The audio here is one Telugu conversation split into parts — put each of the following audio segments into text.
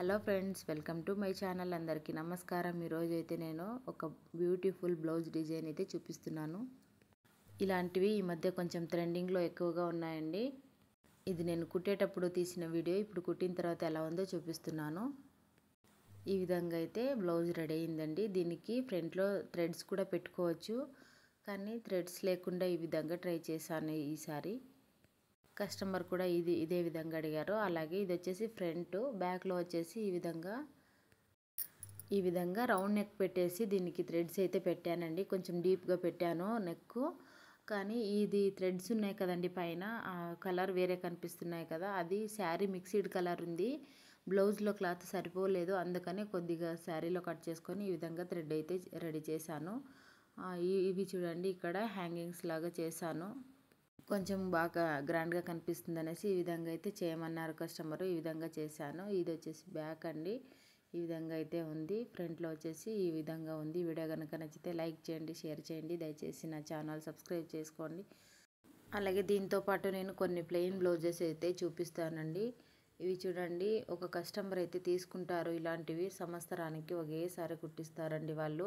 Hello friends, welcome to my channel. అందరికీ నమస్కారం. ఈరోజు అయితే నేను ఒక బ్యూటిఫుల్ బ్లౌజ్ డిజైన్ అయితే చూపిస్తున్నాను. ఇలాంటివి ఈ మధ్య కొంచెం ట్రెండింగ్లో ఎక్కువగా ఉన్నాయండి. ఇది నేను కుట్టేటప్పుడు తీసిన వీడియో. ఇప్పుడు కుట్టిన తర్వాత ఎలా ఉందో చూపిస్తున్నాను. ఈ విధంగా అయితే బ్లౌజ్ రెడీ అయిందండి. దీనికి ఫ్రంట్లో థ్రెడ్స్ కూడా పెట్టుకోవచ్చు, కానీ థ్రెడ్స్ లేకుండా ఈ విధంగా ట్రై చేశాను ఈసారి. కస్టమర్ కూడా ఇదే విధంగా అడిగారు. అలాగే ఇది వచ్చేసి ఫ్రంట్, బ్యాక్లో వచ్చేసి ఈ విధంగా రౌండ్ నెక్ పెట్టేసి దీనికి థ్రెడ్స్ అయితే పెట్టానండి. కొంచెం డీప్గా పెట్టాను నెక్, కానీ ఇది థ్రెడ్స్ ఉన్నాయి కదండి పైన, ఆ కలర్ వేరే కనిపిస్తున్నాయి కదా, అది శారీ మిక్స్డ్ కలర్ ఉంది. బ్లౌజ్లో క్లాత్ సరిపోలేదు, అందుకని కొద్దిగా శారీలో కట్ చేసుకొని ఈ విధంగా థ్రెడ్ అయితే రెడీ చేశాను. ఇవి చూడండి, ఇక్కడ హ్యాంగింగ్స్ లాగా చేశాను. కొంచెం బాగా గ్రాండ్గా కనిపిస్తుంది అనేసి ఈ విధంగా అయితే చేయమన్నారు కస్టమరు. ఈ విధంగా చేశాను. ఇది వచ్చేసి బ్యాక్ అండి. ఈ విధంగా అయితే ఉంది. ఫ్రంట్లో వచ్చేసి ఈ విధంగా ఉంది. వీడియో కనుక నచ్చితే లైక్ చేయండి, షేర్ చేయండి. దయచేసి నా ఛానల్ సబ్స్క్రైబ్ చేసుకోండి. అలాగే దీంతో పాటు నేను కొన్ని ప్లెయిన్ బ్లౌజెస్ అయితే చూపిస్తానండి. ఇవి చూడండి, ఒక కస్టమర్ అయితే తీసుకుంటారు. ఇలాంటివి సంవత్సరానికి ఒకేసారి కుట్టిస్తారండి వాళ్ళు.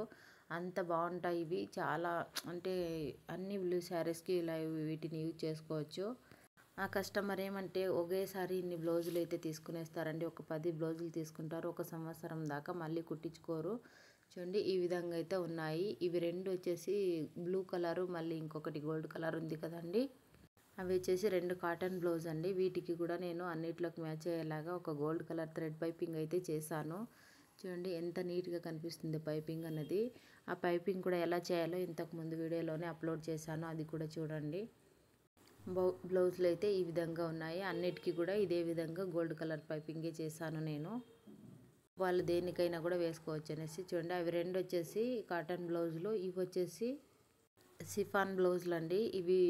అంత బాగుంటాయి ఇవి. చాలా అంటే అన్ని బ్లూ శారీస్కి ఇలా వీటిని యూజ్ చేసుకోవచ్చు. ఆ కస్టమర్ ఏమంటే ఒకేసారి ఇన్ని బ్లౌజులు అయితే తీసుకునేస్తారండి. ఒక 10 బ్లౌజులు తీసుకుంటారు. ఒక సంవత్సరం దాకా మళ్ళీ కుట్టించుకోరు. చూడండి, ఈ విధంగా అయితే ఉన్నాయి. ఇవి రెండు వచ్చేసి బ్లూ కలరు, మళ్ళీ ఇంకొకటి గోల్డ్ కలర్ ఉంది కదండి, అవి వచ్చేసి 2 కాటన్ బ్లౌజ్ అండి. వీటికి కూడా నేను అన్నిట్లోకి మ్యాచ్ అయ్యేలాగా ఒక గోల్డ్ కలర్ థ్రెడ్ పైపింగ్ అయితే చేశాను. చూడండి ఎంత నీట్గా కనిపిస్తుంది పైపింగ్ అన్నది. ఆ పైపింగ్ కూడా ఎలా చేయాలో ఇంతకుముందు వీడియోలోనే అప్లోడ్ చేశాను, అది కూడా చూడండి. బ్లౌజ్లు అయితే ఈ విధంగా ఉన్నాయి. అన్నిటికీ కూడా ఇదే విధంగా గోల్డ్ కలర్ పైపింగే చేశాను నేను. వాళ్ళు దేనికైనా కూడా వేసుకోవచ్చు అనేసి. చూడండి, అవి రెండు వచ్చేసి కాటన్ బ్లౌజులు. ఇవి వచ్చేసి సిఫాన్ బ్లౌజులు అండి. ఇవి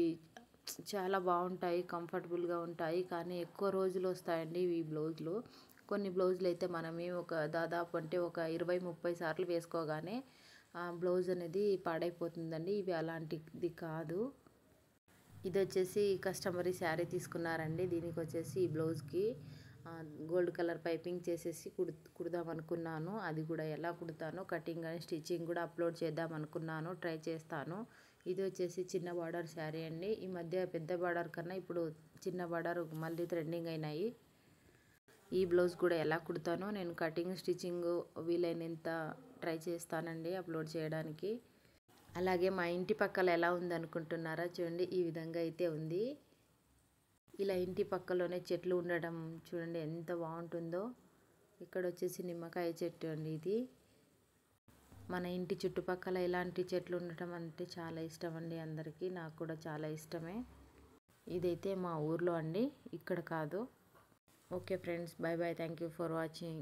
చాలా బాగుంటాయి, కంఫర్టబుల్గా ఉంటాయి, కానీ ఎక్కువ రోజులు వస్తాయండి ఈ బ్లౌజులు. కొన్ని బ్లౌజులు అయితే మనమే దాదాపు అంటే ఒక 20-30 సార్లు వేసుకోగానే బ్లౌజ్ అనేది పాడైపోతుందండి. ఇవి అలాంటిది కాదు. ఇది వచ్చేసి కస్టమర్ శారీ తీసుకున్నారండి. దీనికి వచ్చేసి ఈ బ్లౌజ్కి గోల్డ్ కలర్ పైపింగ్ చేసేసి కుడదాం అనుకున్నాను. అది కూడా ఎలా కుడతానో కటింగ్ అండ్ స్టిచ్చింగ్ కూడా అప్లోడ్ చేద్దాం అనుకున్నాను. ట్రై చేస్తాను. ఇది వచ్చేసి చిన్న బార్డర్ శారీ అండి. ఈ మధ్య పెద్ద బార్డర్ కన్నా ఇప్పుడు చిన్న బార్డర్ మళ్ళీ ట్రెండింగ్ అయినాయి. ఈ బ్లౌజ్ కూడా ఎలా కుడతానో నేను కటింగ్ స్టిచ్చింగ్ వీలైనంత ట్రై చేస్తానండి అప్లోడ్ చేయడానికి. అలాగే మా ఇంటి పక్కల ఎలా ఉందనుకుంటున్నారా? చూడండి, ఈ విధంగా అయితే ఉంది. ఇలా ఇంటి పక్కలోనే చెట్లు ఉండడం చూడండి ఎంత బాగుంటుందో. ఇక్కడ వచ్చేసి నిమ్మకాయ చెట్టు అండి ఇది. మన ఇంటి చుట్టుపక్కల ఇలాంటి చెట్లు ఉండటం అంటే చాలా ఇష్టం అండి అందరికీ. నాకు కూడా చాలా ఇష్టమే. ఇదైతే మా ఊర్లో అండి, ఇక్కడ కాదు. Okay friends, bye bye. Thank you for watching.